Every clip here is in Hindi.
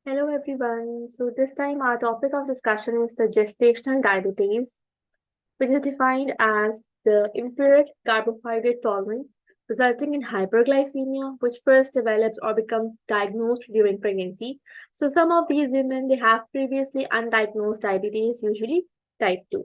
Hello everyone. So this time our topic of discussion is the gestational diabetes, which is defined as the impaired carbohydrate tolerance resulting in hyperglycemia, which first develops or becomes diagnosed during pregnancy. So some of these women they have previously undiagnosed diabetes, usually type 2.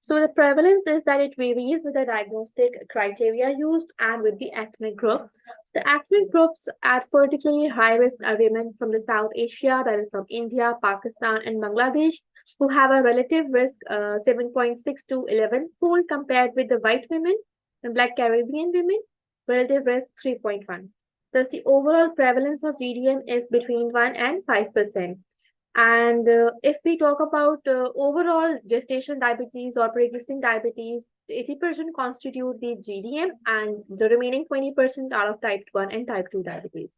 So the prevalence is that it varies with the diagnostic criteria used and with the ethnic group. The ethnic groups at particularly high risk are women from the South Asia, that is from India, Pakistan, and Bangladesh, who have a relative risk 7.6 to 11 fold compared with the white women and Black Caribbean women, relative risk 3.1. Thus, the overall prevalence of GDM is between 1 and 5%. And if we talk about overall gestational diabetes or pre-existing diabetes, 80% constitute the GDM and the remaining 20% are of type 1 and type 2 diabetes.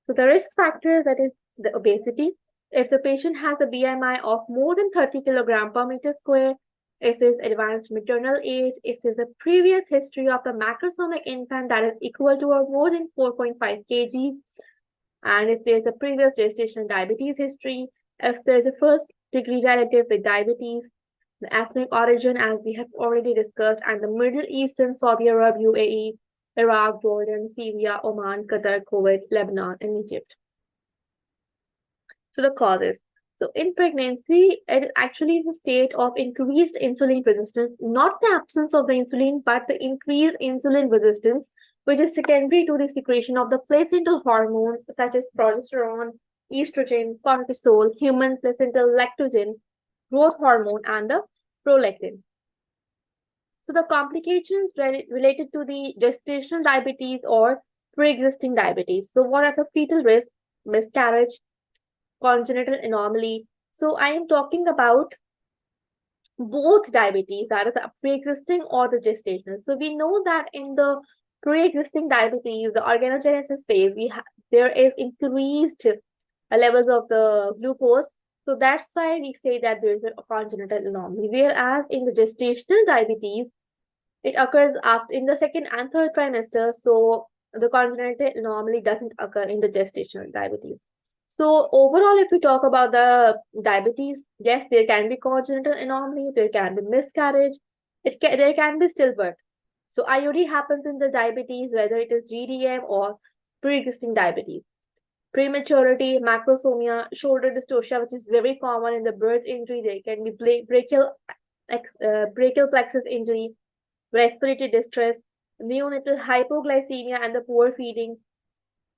So the risk factor, that is the obesity, if the patient has a BMI of more than 30 kilogram per meter square, if there's advanced maternal age, if there's a previous history of the macrosomic infant that is equal to or more than 4.5 kg, and if there's a previous gestational diabetes history, if there's a first degree relative with diabetes, the ethnic origin, as we have already discussed, and the Middle Eastern, Saudi Arab, UAE, Iraq, Jordan, Syria, Oman, Qatar, Kuwait, Lebanon, and Egypt. So the causes. So in pregnancy, it actually is a state of increased insulin resistance, not the absence of the insulin, but the increased insulin resistance, which is secondary to the secretion of the placental hormones such as progesterone, estrogen, cortisol, human placental lactogen, growth hormone, and the prolactin. So the complications related to the gestational diabetes or pre-existing diabetes. So what are the fetal risk, miscarriage, congenital anomaly? So I am talking about both diabetes, that is the pre-existing or the gestational. So we know that in the pre-existing diabetes, the organogenesis phase, there is increased levels of the glucose. So that's why we say that there is a congenital anomaly. Whereas in the gestational diabetes, it occurs after in the second and third trimester. So the congenital anomaly doesn't occur in the gestational diabetes. So overall, if we talk about the diabetes, yes, there can be congenital anomaly, there can be miscarriage, there can be stillbirth. So IOD happens in the diabetes, whether it is GDM or pre-existing diabetes. Prematurity, macrosomia, shoulder dystocia, which is very common in the birth injury. There can be brachial plexus injury, respiratory distress, neonatal hypoglycemia, and the poor feeding.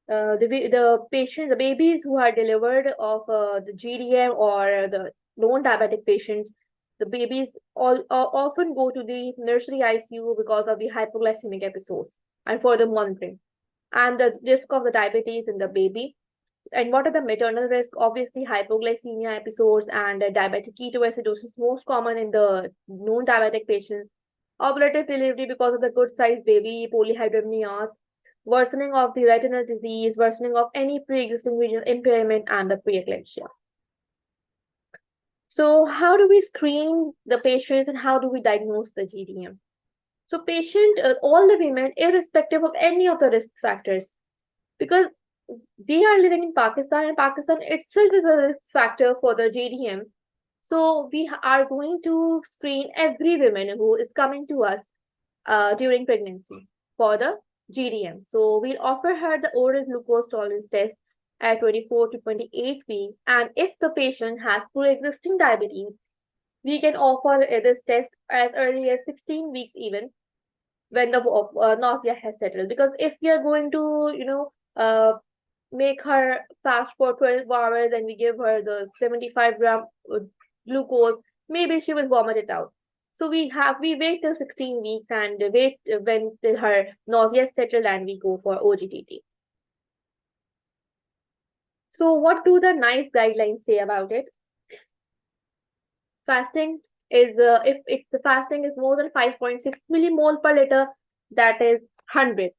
The babies who are delivered of the GDM or the non-diabetic patients, the babies often go to the nursery ICU because of the hypoglycemic episodes and for the monitoring and the risk of the diabetes in the baby. And what are the maternal risk? Obviously, hypoglycemia episodes and diabetic ketoacidosis, most common in the non-diabetic patients. Operative delivery because of the good-sized baby, polyhydramnios, worsening of the retinal disease, worsening of any pre-existing renal impairment, and the preeclampsia. So how do we screen the patients and how do we diagnose the GDM? So all the women, irrespective of any of the risk factors, because we are living in Pakistan and Pakistan itself is a risk factor for the GDM. So we are going to screen every woman who is coming to us during pregnancy for the GDM. So we'll offer her the oral glucose tolerance test at 24 to 28 weeks. And if the patient has pre-existing diabetes, we can offer this test as early as 16 weeks even when the nausea has settled. Because if we are going to, make her fast for 12 hours and we give her the 75-gram glucose, maybe she will vomit it out. So we wait till 16 weeks and wait when her nausea is settled and we go for OGTT. So what do the NICE guidelines say about it? Fasting is, if the fasting is more than 5.6 millimole per liter, that is 100.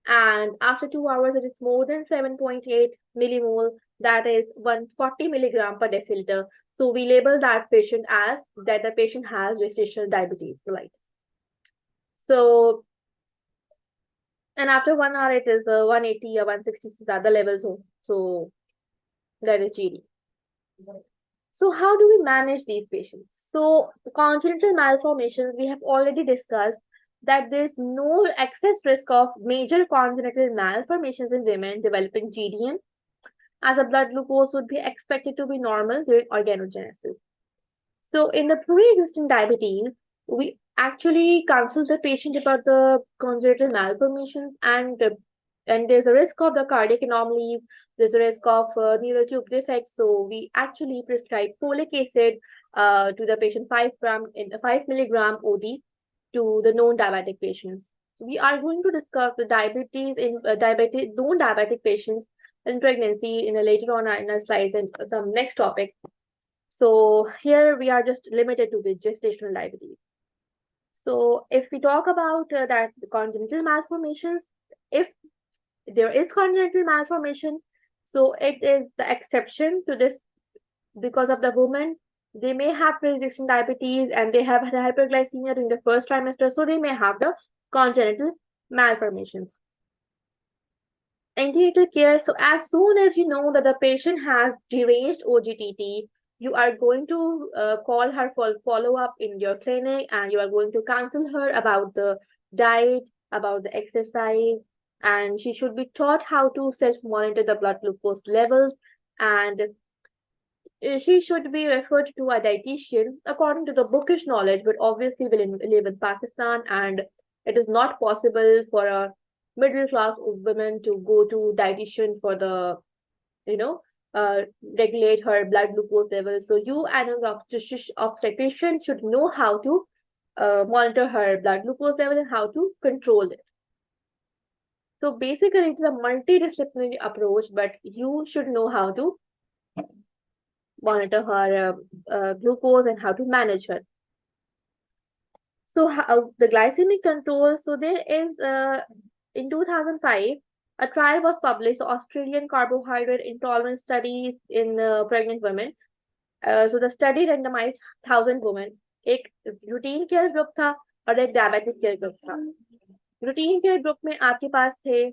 And after 2 hours, it is more than 7.8 millimole, that is 140 milligram per deciliter. So we label that patient as that the patient has gestational diabetes mellitus. So and after 1 hour it is 180 or 160 से ज़्यादा levels हो, so that is GD. So how do we manage these patients? So congenital malformations, we have already discussed that there is no excess risk of major congenital malformations in women developing GDM, as the blood glucose would be expected to be normal during organogenesis. So in the pre-existing diabetes, we actually consult the patient about the congenital malformations, and there's a risk of the cardiac anomalies, there's a risk of neural tube defects. So we actually prescribe folic acid to the patient 5 gram in 5 milligram OD to the non-diabetic patients. We are going to discuss the diabetes in non-diabetic patients in pregnancy in a later on in our slides and some next topic. So here we are just limited to the gestational diabetes. So if we talk about that congenital malformations, if there is congenital malformation, so it is the exception to this, because of the woman, they may have pre-existing diabetes and they have had hyperglycemia during the first trimester, so they may have the congenital malformations. Antenatal care. So as soon as you know that the patient has deranged OGTT, you are going to call her for follow-up in your clinic, and you are going to counsel her about the diet, about the exercise, and she should be taught how to self-monitor the blood glucose levels, and she should be referred to a dietitian according to the bookish knowledge. But obviously we live in Pakistan, and it is not possible for a middle class women to go to dietitian for the, you know, regulate her blood glucose level. So you and an obstetrician should know how to monitor her blood glucose level and how to control it. So basically it's a multidisciplinary approach, but you should know how to monitor her glucose and how to manage her. So the glycemic control, so there is in 2005, a trial was published, Australian carbohydrate intolerance studies in pregnant women. So the study randomized 1,000 women. एक रूटीन केयर ग्रुप था और एक डायबिटिक केयर ग्रुप था. रूटीन केयर ग्रुप में आपके पास थे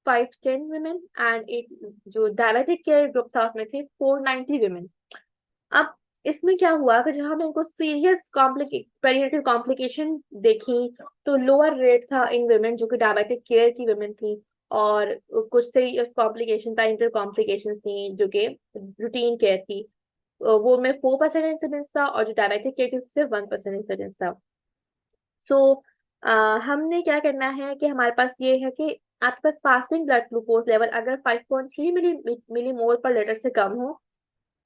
510 women, एंड एक जो डायबिटिक केयर ग्रुप था उसमें थे 490 women. अब इसमें क्या हुआ कि जब हमने इनको सीरियस पेरिनेटल कॉम्प्लिकेशन देखी, तो लोअर रेट था इन वुमेन जो कि डायबिटिक केयर की वुमेन थी, और कुछ सीरियस कॉम्प्लिकेशन पेरिनेटल कॉम्प्लिकेशंस थी जो कि रूटीन केयर थी, वो में 4% इंसिडेंस था, और जो डायबिटिक केयर थी सिर्फ 1% इंसिडेंस था. सो हमने क्या करना है कि हमारे पास ये है कि आपके पास फास्टिंग ब्लड ग्लूकोज लेवल अगर 5.3 मिलीमोल पर लीटर से कम हो,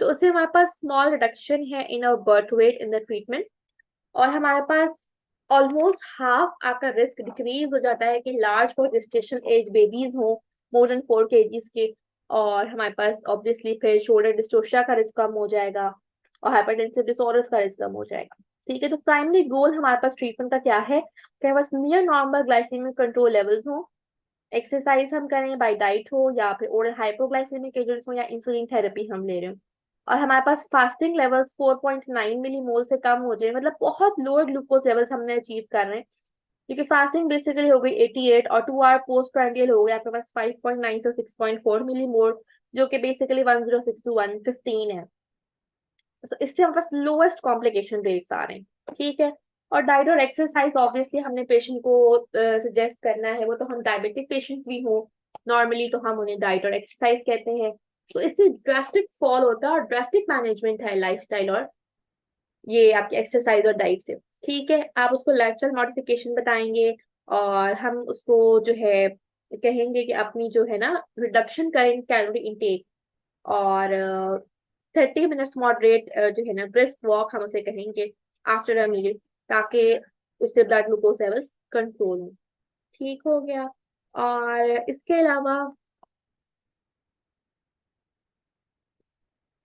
तो उससे हमारे पास स्मॉल रिडक्शन है in our birth weight in the treatment, और हमारे पास ऑलमोस्ट हाफ आपका रिस्क डिक्रीज हो जाता है कि large for gestational age babies हो मोर देन 4 kgs के, और हमारे पास ऑब्वियसली फिर शोल्डर डिस्टोशिया का रिस्क कम हो जाएगा और हाइपरटेंसिव डिसऑर्डर्स का रिस्क कम हो जाएगा. ठीक है, तो प्राइमरी गोल हमारे पास ट्रीटमेंट का क्या है कि हमारे पास near normal glycemic control levels हो, एक्सरसाइज हम करें, बाय डाइट हो या फिर ओरल हाइपोग्लाइसेमिक एजेंट्स हो या इंसुलिन थेरेपी हम ले रहे हो, और हमारे पास फास्टिंग लेवल्स 4.9 मिलीमोल से कम हो जाए, मतलब बहुत लोअर ग्लूकोज लेवल्स हमने अचीव कर रहे हैं, क्योंकि फास्टिंग बेसिकली हो गई 88 और 2 आवर पोस्ट प्रांडियल हो गया आपके पास 5.9 से 6.4 मिलीमोल, जो कि बेसिकली 106 to 115 है. तो इससे हमारे पास लोएस्ट कॉम्प्लिकेशन रेट्स आ रहे हैं. ठीक है, और डाइट और एक्सरसाइज ऑब्वियसली हमने पेशेंट को सजेस्ट करना है, वो तो हम डायबिटिक पेशेंट भी हो नॉर्मली तो हम उन्हें डाइट और एक्सरसाइज कहते हैं. तो इससे ड्रास्टिक फॉल होता है और ड्रास्टिक मैनेजमेंट है लाइफस्टाइल और ये आपकी एक्सरसाइज और डाइट से. ठीक है, आप उसको लाइफस्टाइल मॉडिफिकेशन बताएंगे और हम उसको जो है कहेंगे कि अपनी जो है ना रिडक्शन करें कैलोरी इनटेक, और 30 मिनट्स मॉडरेट जो है ना ब्रिस्क वॉक हम उसे कहेंगे आफ्टर अ मील, ताकि उससे ब्लड ग्लूकोज लेवल्स कंट्रोल हो. ठीक हो गया. और इसके अलावा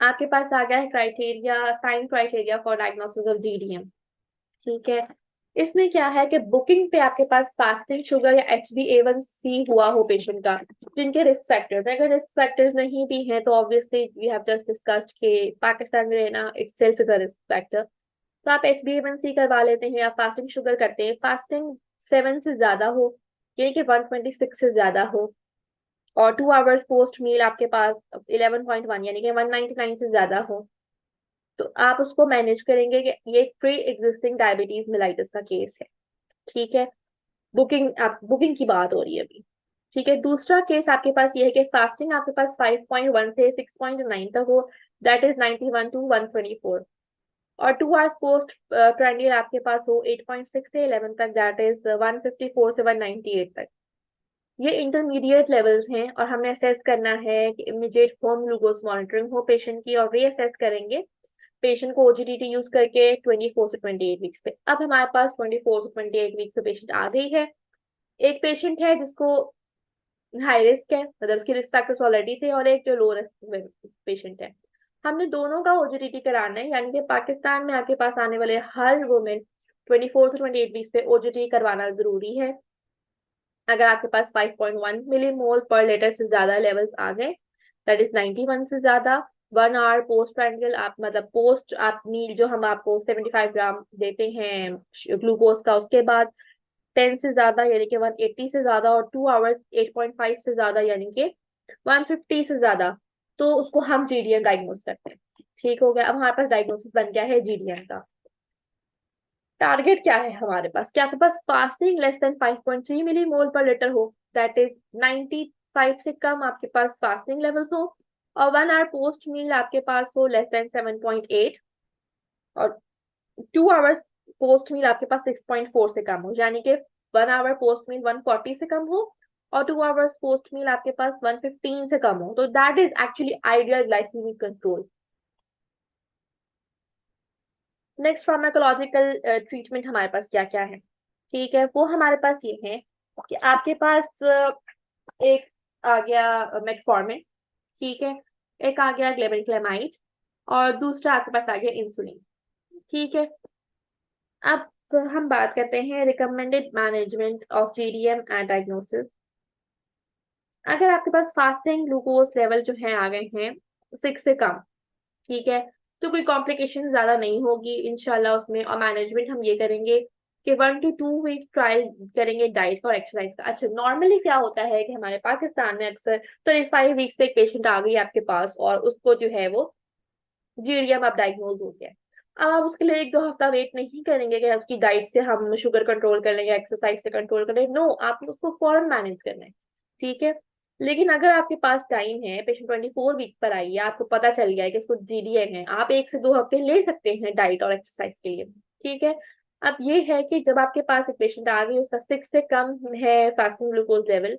आपके पास आ गया है criteria, sign criteria for diagnosis of GDM. ठीक है, इसमें क्या है कि बुकिंग पे आपके पास फास्टिंग शुगर या HbA1c हुआ हो पेशेंट का, जिनके रिस्क फैक्टर्स, अगर रिस्क फैक्टर्स नहीं भी हैं तो obviously we have just discussed कि पाकिस्तान में रहना itself is a risk factor, तो आप HbA1c करवा लेते हैं या फास्टिंग शुगर करते हैं, फास्टिंग 7 से ज्यादा हो यानी कि 126 से ज्यादा हो, और 2 आवर्स पोस्ट मील आपके पास 11.1 यानी कि 199 से ज्यादा हो, तो आप उसको मैनेज करेंगे कि ये प्री एग्जिस्टिंग डायबिटीज मेलाइटिस का केस है। ठीक है, बुकिंग की बात हो रही है अभी। ठीक है, दूसरा केस आपके पास ये है कि फास्टिंग आपके पास 5.1 से 6.9 तक हो, दैट इज 91 टू 124, और 2 आवर्स पोस्ट प्राइमरी आपके पास हो 8.6 से 11 तक, दैट इज 154 से 198 तक। ये इंटरमीडिएट लेवल्स हैं, और हमें असेस करना है कि इमीडिएट होम ग्लूकोज मॉनिटरिंग हो पेशेंट की, और रीअसेस करेंगे पेशेंट को ओजीडीटी यूज करके 24 से 28 वीक्स पे। अब हमारे पास 24 से 28 वीक्स पे पेशेंट आ गई है। एक पेशेंट है जिसको हाई रिस्क है, मतलब उसके रिस्क फैक्टर्स ऑलरेडी थे, और एक जो लो रिस्क पेशेंट है। हमने दोनों का ओजीडीटी कराना है, यानी कि पाकिस्तान में आपके पास आने वाले हर वुमेन 24 से 28 वीक्स पे ओजीडीटी करवाना जरूरी है। अगर आपके पास 5.1 मिलीमोल पर लीटर से ज्यादा लेवल्स आ गए, दैट इज 91 से ज्यादा, 1 आवर पोस्ट प्रांडियल आप मतलब पोस्ट आप मील जो हम आपको 75 ग्राम देते हैं ग्लूकोज का, उसके बाद 10 से ज्यादा यानी कि 180 से ज्यादा, और 2 आवर्स 8.5 से ज्यादा यानी कि 150 से ज्यादा, तो उसको हम जीडीएम डायग्नोस करते हैं। ठीक हो गया, अब हमारे पास डायग्नोसिस बन गया है जीडीएम का। टारगेट क्या है हमारे पास, कि आपके पास फास्टिंग लेस देन 5.3 मिलीमोल पर लीटर हो, दैट इज 95 से कम आपके पास फास्टिंग लेवल्स हो, और 1 आवर पोस्ट मील आपके पास हो लेस देन 7.8, और 2 आवर्स पोस्ट मील आपके पास 6.4 से कम हो, यानी कि 1 आवर पोस्ट मील 140 से कम हो, और 2 आवर्स पोस्ट मील आपके पास 115 से कम हो, तो that is actually ideal glycaemic control. Next pharmacological treatment हमारे पास क्या क्या है, ठीक है, वो हमारे पास ये है कि आपके पास एक आ गया मेटफॉर्मिन, ठीक है, एक आ गया ग्लेबेनक्लेमाइड, और दूसरा आपके पास आ गया इंसुलिन। ठीक है, अब हम बात करते हैं recommended management of GDM and diagnosis. अगर आपके पास फास्टिंग ग्लूकोज लेवल जो है आ गए हैं 6 से कम, ठीक है, तो कोई कॉम्प्लिकेशन ज्यादा नहीं होगी इंशाल्लाह उसमें, और मैनेजमेंट हम ये करेंगे कि 1 to 2 वीक ट्रायल करेंगे डाइट और एक्सरसाइज का। अच्छा, नॉर्मली क्या होता है कि हमारे पाकिस्तान में अक्सर 35 वीक्स पे एक पेशेंट आ गई आपके पास, और उसको जो है वो जीडीएम अब डायग्नोज हो गया। अब आप उसके लिए 1-2 हफ्ता वेट नहीं करेंगे कि उसकी डाइट से हम शुगर कंट्रोल कर लेंगे, एक्सरसाइज से कंट्रोल कर लेंगे, नो, आप उसको फौरन मैनेज करना है। ठीक है, लेकिन अगर आपके पास टाइम है, पेशेंट 24 वीक पर आई है, आपको पता चल गया है कि उसको जीडीएम है, आप 1 से 2 हफ्ते ले सकते हैं डाइट और एक्सरसाइज के लिए। ठीक है, अब ये है कि जब आपके पास एक पेशेंट आ गई, उसका 6 से कम है फास्टिंग ग्लूकोज लेवल,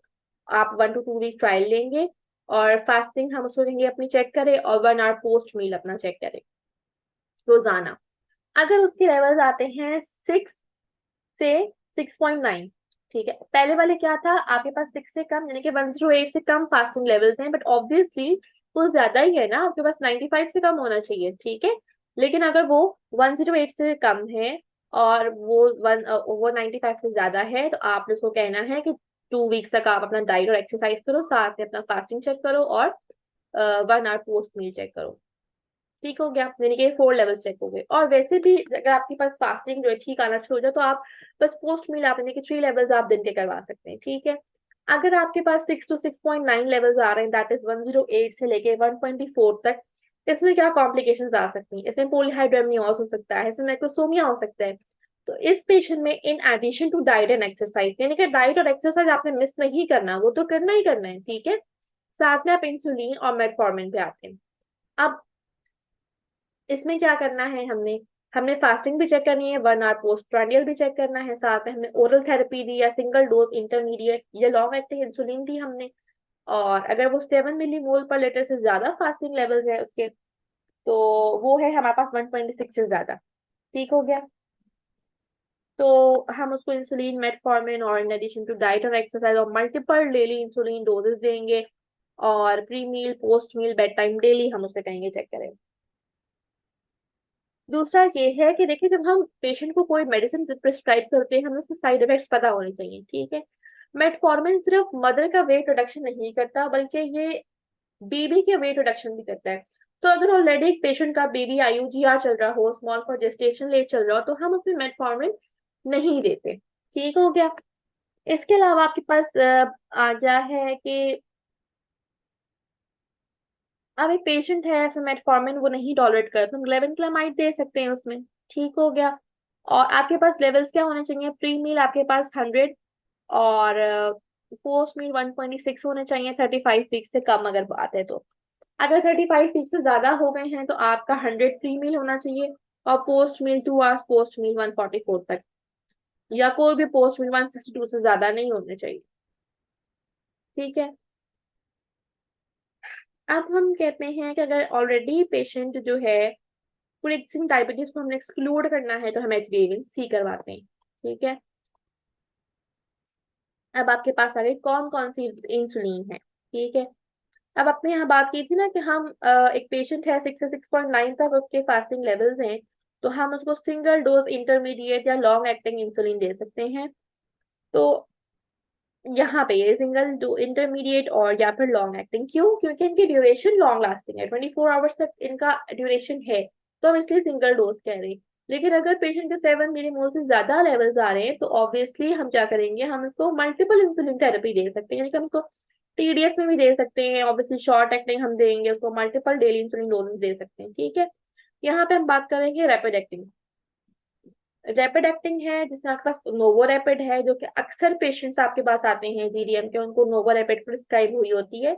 आप 1 to 2 वीक ट्रायल लेंगे, और फास्टिंग हम उसको देंगे अपनी चेक करें, और 1 आवर पोस्ट मील अपना चेक करें रोजाना। अगर उसके लेवल्स आते हैं 6 से 6.9, ठीक है, पहले वाले क्या था, आपके पास 6 से कम यानी कि 108 से कम फास्टिंग लेवल्स हैं, बट ऑब्वियसली वो ज्यादा ही है ना, आपके पास 95 से कम होना चाहिए। ठीक है, लेकिन अगर वो 108 से कम है, और वो 95 से ज्यादा है, तो आपने उसको कहना है कि 2 वीक्स तक आप अपना डाइट और एक्सरसाइज करो, साथ में अपना फास्टिंग चेक करो, और 1 आवर पोस्ट मील चेक करो। ठीक हो गया, यानी कि 4 लेवल चेक हो गए। और वैसे भी अगर आपके पास फास्टिंग जो है ठीक आना शुरू हो जाए, तो आप बस पोस्ट मील आप यानी कि 3 लेवल्स आप दिन के करवा सकते हैं। ठीक है, अगर आपके पास 6 to 6.9 लेवल्स आ रहे हैं, दैट इज 108 से लेके 124 तक, इसमें क्या कॉम्प्लिकेशंस आ सकती हैं, इसमें पॉलीहाइड्रोमियोस हो सकता है, इसमें माइक्रोसोमिया हो सकता है। तो इस पेशेंट में in addition to diet and exercise, यानी कि डाइट और एक्सरसाइज आपने मिस नहीं करना, वो तो करना ही करना है। ठीक है, साथ में आप इंसुलिन और मेटफॉर्मिन पे आते हैं। अब इसमें क्या करना है, हमने हमने फास्टिंग भी चेक करनी है, 1 आवर पोस्ट प्रांडियल भी चेक करना है, साथ में हमने ओरल थेरेपी दी या सिंगल डोज इंटरमीडिएट या लॉन्ग एक्टिंग इंसुलिन दी हमने, और अगर वो 7 मिलीमोल पर लीटर से ज्यादा फास्टिंग लेवल है उसके, तो वो है हमारे पास 126 से ज्यादा। ठीक हो गया, तो हम उसको इंसुलिन मेटफॉर्मिन और इन एडिशन टू डाइट और एक्सरसाइज और मल्टीपल डेली इंसुलिन डोजेस देंगे, और प्री मील पोस्ट मील बेड टाइम डेली हम उसे कहेंगे चेक करें। दूसरा ये है कि देखिए, जब हम पेशेंट को कोई मेडिसिन प्रिस्क्राइब करते हैं, हमें उसके साइड इफेक्ट्स पता होने चाहिए। ठीक है, मेटफॉर्मिन सिर्फ मदर का वेट रिडक्शन नहीं करता, बल्कि ये बेबी के वेट रिडक्शन भी करता है। तो अगर ऑलरेडी एक पेशेंट का बेबी आईयूजीआर चल रहा हो, स्मॉल फॉर जेस्टेशन लेट चल रहा हो, तो हम उसमें मेटफॉर्मिन नहीं देते। ठीक हो गया, इसके अलावा आपके पास आ जा है कि अब एक पेशेंट है ऐसे मेटफॉर्मिन वो नहीं टॉलरेट करता, हम ग्लेबेनक्लामाइड दे सकते हैं उसमें। ठीक हो गया। और आपके पास लेवल्स क्या होने चाहिए, प्री मील आपके पास 100 और पोस्ट मील 126 होने चाहिए 35 वीक से कम अगर बात है तो। अगर 35 वीक से ज्यादा हो गए हैं तो आपका 100 प्री मील होना चाहिए, और पोस्ट मील 2 आवर्स, पोस्ट मील 144 तक, या कोई भी पोस्ट मील 162 से ज्यादा नहीं होने चाहिए। ठीक है। अब हम कहते हैं कि अगर ऑलरेडी पेशेंट जो है प्री एक्जिस्टिंग डायबिटीज को हमने एक्सक्लूड करना है तो हम HbA1c करवाते हैं। ठीक है। अब आपके पास आ गई कौन कौन सी इंसुलिन है। ठीक है। अब आपने यहाँ बात की थी ना कि हम एक पेशेंट है 6 से 6.9 तक उसके फास्टिंग लेवल्स हैं, तो हम उसको सिंगल डोज इंटरमीडिएट या लॉन्ग एक्टिंग इंसुलिन दे सकते हैं। तो यहाँ पे ये सिंगल टू इंटरमीडिएट और या फिर लॉन्ग एक्टिंग, क्यों, क्योंकि इनकी ड्यूरेशन लॉन्ग लास्टिंग है, 24 आवर्स तक इनका ड्यूरेशन है, तो हम इसलिए सिंगल डोज कह रहे हैं। लेकिन अगर पेशेंट के 7 मिलीमोल से ज्यादा लेवल्स आ रहे हैं तो ऑब्वियसली हम क्या करेंगे, हम इसको मल्टीपल इंसुलिन थेरेपी दे सकते हैं, यानी कि हम इसको TDS में भी दे सकते हैं, ऑब्वियसली शॉर्ट एक्टिंग हम देंगे उसको, मल्टीपल डेली इंसुलिन डोजेस दे सकते हैं। ठीक है। यहाँ पे हम बात करेंगे रैपिड एक्टिंग। रैपिड एक्टिंग है जिसमें आपके पास नोवो रैपिड है, जो कि अक्सर पेशेंट्स आपके पास आते हैं GDM के, उनको नोवो रैपिड प्रिस्क्राइब हुई होती है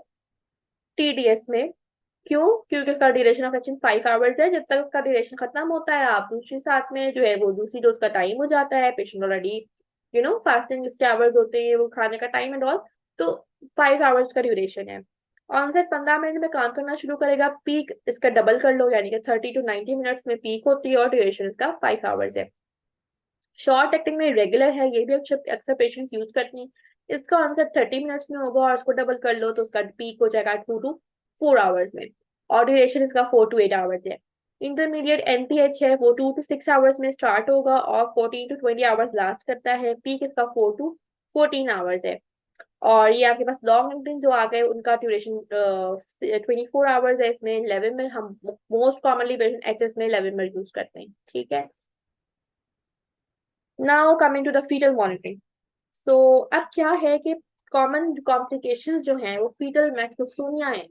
TDS में। क्यों, क्योंकि उसका ड्यूरेशन ऑफ एक्शन 5 आवर्स है, जब तक उसका ड्यूरेशन खत्म होता है आप दूसरी साथ में जो है वो दूसरी डोज का टाइम हो जाता है, पेशेंट ऑलरेडी फास्टिंग जिसके आवर्स होते हैं वो खाने का टाइम एंड ऑल, तो 5 आवर्स का ड्यूरेशन है। ऑनसेट 15 मिनट में काम करना शुरू करेगा, पीक इसका डबल कर लो यानी कि 30 to 90 मिनट्स में पीक होती है, और ड्यूरेशन इसका 5 आवर्स है। शॉर्ट एक्टिंग में रेगुलर है, ये भी अक्सर अक्सर पेशेंट्स यूज करते हैं। इसका आंसर 30 मिनट्स में होगा, और उसको डबल कर लो तो उसका पीक हो जाएगा 2 to 4 आवर्स में, और ड्यूरेशन इसका 4 to 8 आवर्स है। इंटरमीडिएट NPH है, वो 2 to 6 आवर्स में स्टार्ट होगा और 14 to 20 आवर्स लास्ट करता है, पीक इसका 4 to 14 आवर्स है। और ये आपके पास लॉन्ग एक्टिंग जो आ गए उनका ड्यूरेशन 24 आवर्स है, इसमें 11 में हम मोस्ट कॉमनली पेशेंट HS में 11 में यूज करते हैं। ठीक है। Now coming to the fetal monitoring. तो अब क्या है कि कॉमन कॉम्प्लिकेशंस जो हैं वो फीटल मैक्रोसोमिया है।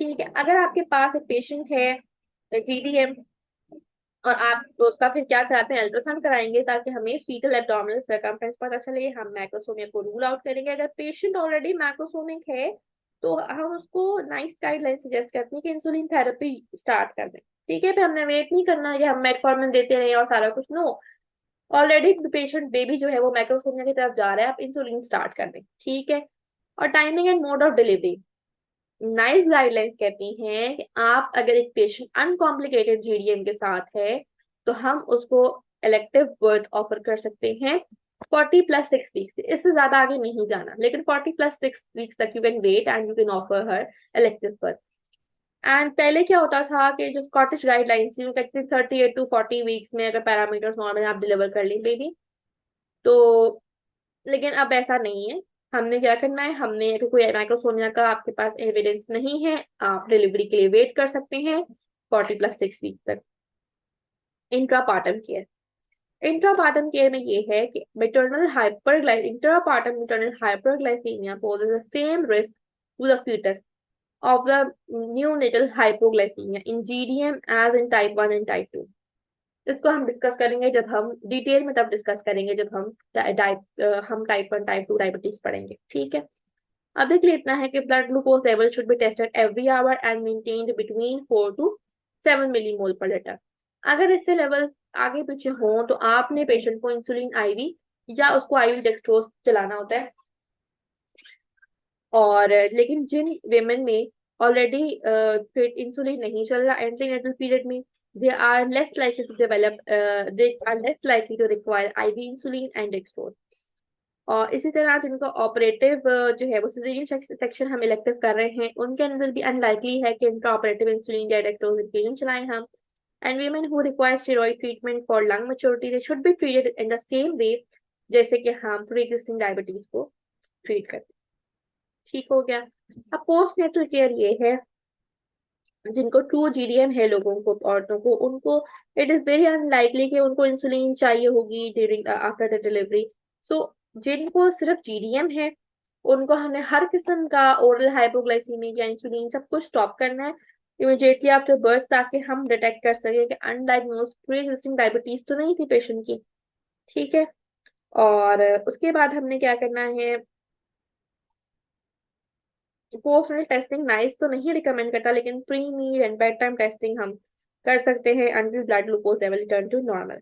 ठीक है। अगर आपके पास एक पेशेंट है GDM, और आप तो उसका फिर क्या कराते हैं, अल्ट्रासाउंड कराएंगे ताकि हमें फीटल एब्डोमिनल सर्कमफ्रेंस पता चले, हम मैक्रोसोमिया को रूल आउट करेंगे। अगर पेशेंट ऑलरेडी मैक्रोसोमिक है तो हम उसको नाइस गाइडलाइन सजेस्ट करते हैं कि इंसुलिन थेरेपी स्टार्ट कर दें। ठीक है। फिर हमने वेट नहीं करना है कि हम मेटफॉर्मिन देते रहे और सारा कुछ, नो, ऑलरेडी पेशेंट बेबी जो है वो मैक्रोसोमिया की तरफ जा रहा है, आप इंसुलिन स्टार्ट कर दें। ठीक है। और timing and mode of delivery, nice guidelines कहती हैं कि आप अगर एक पेशेंट अनकॉम्प्लिकेटेड GDM के साथ है तो हम उसको इलेक्टिव बर्थ ऑफर कर सकते हैं 40+6 वीक्स, इससे ज्यादा आगे नहीं जाना, लेकिन 40+6 वीक्स तक you can wait and you can offer her elective birth. And पहले क्या होता था कि जो स्कॉटिश गाइडलाइंस थी वो कहती थी 38 to 40 वीक्स में अगर पैरामीटर्स नॉर्मल आप डिलीवर कर ली बेबी, तो लेकिन अब ऐसा नहीं है। हमने क्या करना है, हमने अगर कोई माइक्रोसोमिया का आपके पास एविडेंस नहीं है, आप डिलीवरी के लिए वेट कर सकते हैं 40+6 वीक तक। इंट्रापार्टम केयर, इंट्रापार्टम केयर में ये है कि intrapartum maternal hyperglycaemia poses the same risk to the fetus of the neonatal hypoglycemia in GDM as in type 1 and type 2। इसको हम डिस्कस करेंगे जब हम डिटेल में, तब डिस्कस करेंगे जब हम टाइप 1 टाइप 2 डायबिटीज पढ़ेंगे। ठीक है। अभी के लिए इतना है कि blood glucose level should be tested every hour and maintained between 4 to 7 millimole पर लीटर। अगर इससे लेवल आगे पीछे हों तो आपने पेशेंट को इंसुलिन IV या उसको IV डेक्सट्रोज चलाना होता है। और लेकिन जिन वेमेन में ऑलरेडी फिर इंसुलिन नहीं चल रहा एंटीनेटल पीरियड में, they are less likely to develop, they are less likely to require IV insulin and dextrose. और इसी तरह जिनका ऑपरेटिव जो है वो सिजेरियन सेक्शन हम इलेक्टिव कर रहे हैं, उनके अंदर भी अनलाइकली है कि इनका ऑपरेटिव इंसुलिन या डेक्सट्रोज इन्फ्यूजन चलाएं हम। And women who require steroid treatment for lung maturity they should be treated in the same way जैसे कि हम प्री एग्जिस्टिंग डायबिटीज को ट्रीट करते हैं। ठीक हो गया। अब पोस्ट नेटल केयर ये है जिनको ट्रू GDM है लोगों को, औरतों को, उनको इट इज वेरी अनलाइकली कि उनको इंसुलिन चाहिए होगी ड्यूरिंग आफ्टर द डिलीवरी। सो जिनको सिर्फ GDM है उनको हमने हर किस्म का ओरल हाइपोग्लाइसीमिक या इंसुलिन सब कुछ स्टॉप करना है इमिडिएटली आफ्टर बर्थ, ताकि हम डिटेक्ट कर सके कि अनडायग्नोस्ड प्री एग्जिस्टिंग डायबिटीज तो नहीं थी पेशेंट की। ठीक है। और उसके बाद हमने क्या करना है, पोस्टनल टेस्टिंग नाइस तो नहीं रिकमेंड करता, लेकिन pre meal and bedtime testing हम कर सकते हैं until blood glucose level return to normal.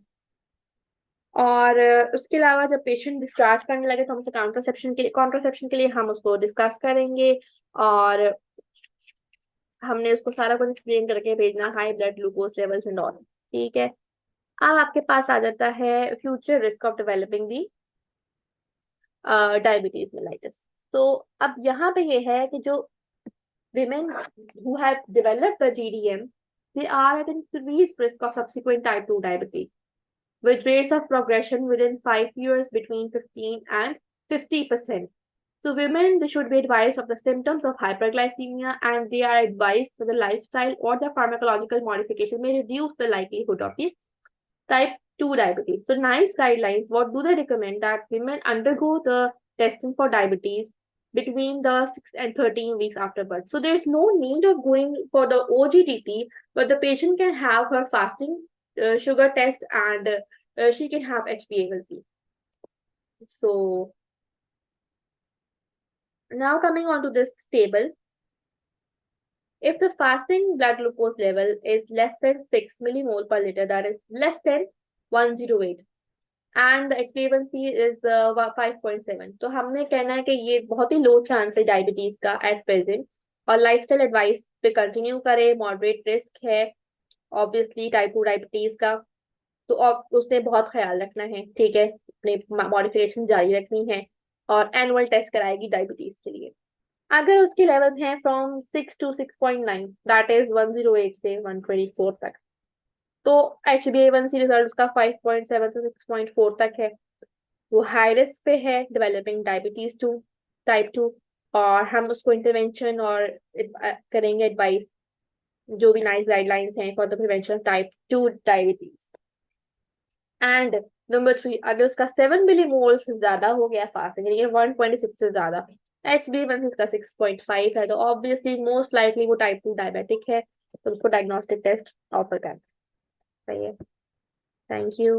और उसके अलावा जब पेशेंट डिस्चार्ज करने लगे तो हमसे कॉन्ट्रासेप्शन के लिए हम उसको डिस्कस करेंगे, और हमने उसको सारा कुछ एक्सप्लेन करके भेजना, high blood glucose levels and all. ठीक है। अब आपके पास आ जाता है future risk of developing the diabetes mellitus. तो अब यहाँ पे ये है कि जो women who have developed the GDM, they are at increased risk of subsequent type 2 diabetes, with rates of progression within 5 years between 15 and 50%. So women, they should be advised of the symptoms of hyperglycemia, and they are advised that the lifestyle or the pharmacological modification may reduce the likelihood of the type 2 diabetes. So nice guidelines. What do they recommend? That women undergo the testing for diabetes between the 6 and 13 weeks after birth. So there's no need of going for the OGTT, but the patient can have her fasting sugar test, and she can have HbA1c. So now coming on to this table, if the fasting blood glucose level is less than 6 millimole per liter, that is less than 108, and HbA1c is 5.7, तो हमने कहना है कि ये बहुत ही लो चांस है डायबिटीज का एट प्रेजेंट, और लाइफस्टाइल एडवाइस पे कंटिन्यू करें, मॉडरेट रिस्क है ऑब्वियसली टाइप 2 डायबिटीज का, तो उसने बहुत ख्याल रखना है। ठीक है, अपने मॉडिफिकेशन जारी रखनी है, और एनुअल टेस्ट कराएगी डायबिटीज के लिए। अगर उसके लेवल्स हैं फ्रॉम 6 to 6.9, दैट इज 108 से 124 तक, तो HbA1c रिजल्ट उसका 5.7 से 6.4 तक है, वो हाई रिस्क पे है डेवलपिंग डायबिटीज टू टाइप 2, और हम उसको इंटरवेंशन और करेंगे एडवाइस, जो भी नाइस गाइडलाइंस हैं for the prevention of type 2 diabetes. And number 3, अगर उसका 7 मिलीमोल से ज्यादा हो गया फास्टिंग, यानी 126 से ज्यादा, HbA1c इसका 6.5 है, तो ऑब्वियसली मोस्ट लाइकली वो टाइप 2 डायबिटिक है, तो उसको डायग्नोस्टिक टेस्ट ऑफर करना। सही है। Thank you.